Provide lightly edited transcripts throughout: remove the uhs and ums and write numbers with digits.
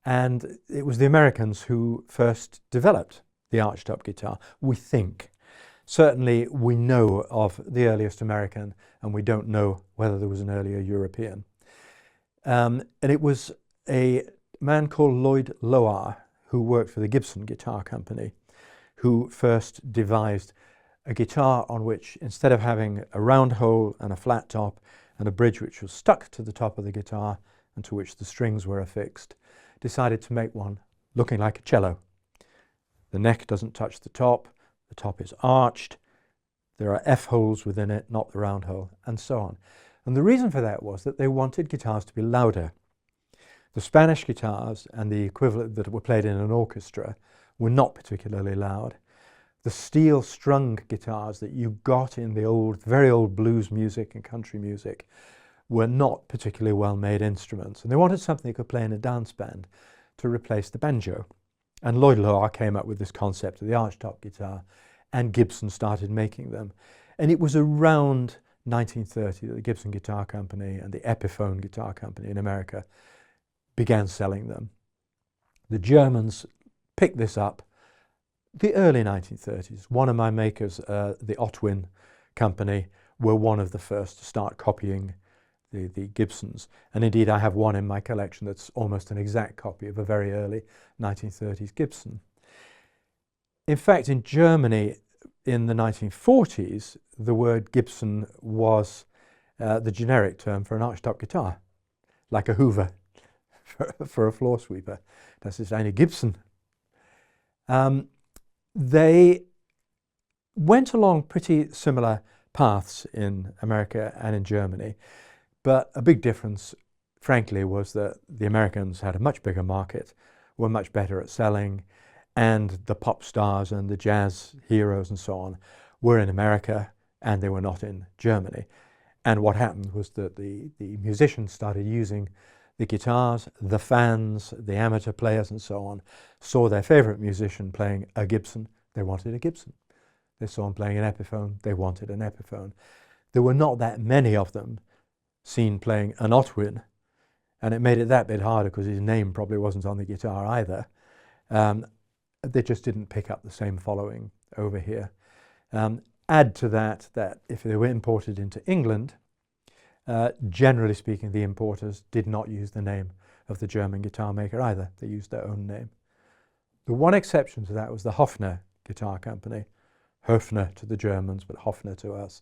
And it was the Americans who first developed the archtop guitar, we think. Certainly we know of the earliest American, and we don't know whether there was an earlier European. And it was a man called Lloyd Loar, who worked for the Gibson Guitar Company, who first devised a guitar on which, instead of having a round hole and a flat top and a bridge which was stuck to the top of the guitar and to which the strings were affixed, decided to make one looking like a cello. The neck doesn't touch the top is arched, there are F holes within it, not the round hole, and so on. And the reason for that was that they wanted guitars to be louder. The Spanish guitars and the equivalent that were played in an orchestra were not particularly loud. The steel strung guitars that you got in the old, very old blues music and country music were not particularly well-made instruments, and they wanted something they could play in a dance band to replace the banjo. And Lloyd Loar came up with this concept of the archtop guitar, and Gibson started making them. And it was around 1930 that the Gibson Guitar Company and the Epiphone Guitar Company in America began selling them. The Germans picked this up the early 1930s. One of my makers, the Otwin Company, were one of the first to start copying the Gibsons. And indeed I have one in my collection that's almost an exact copy of a very early 1930s Gibson. In fact, in Germany in the 1940s, the word Gibson was the generic term for an archtop guitar, like a Hoover for a floor sweeper. Das ist eine Gibson. They went along pretty similar paths in America and in Germany, but a big difference, frankly, was that the Americans had a much bigger market, were much better at selling, and the pop stars and the jazz heroes and so on were in America and they were not in Germany. And what happened was that the musicians started using the guitars, the fans, the amateur players and so on, saw their favorite musician playing a Gibson, they wanted a Gibson. They saw him playing an Epiphone, they wanted an Epiphone. There were not that many of them seen playing an Otwin, and it made it that bit harder because his name probably wasn't on the guitar either. They just didn't pick up the same following over here. Add to that that if they were imported into England, generally speaking, the importers did not use the name of the German guitar maker either. They used their own name. The one exception to that was the Hofner Guitar Company, Höfner to the Germans, but Hofner to us,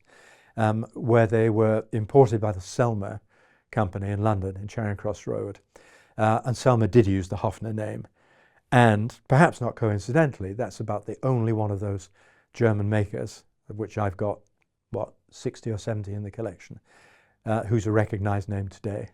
where they were imported by the Selmer Company in London, in Charing Cross Road. And Selmer did use the Hofner name. And perhaps not coincidentally, that's about the only one of those German makers, of which I've got, what, 60 or 70 in the collection, who's a recognized name today.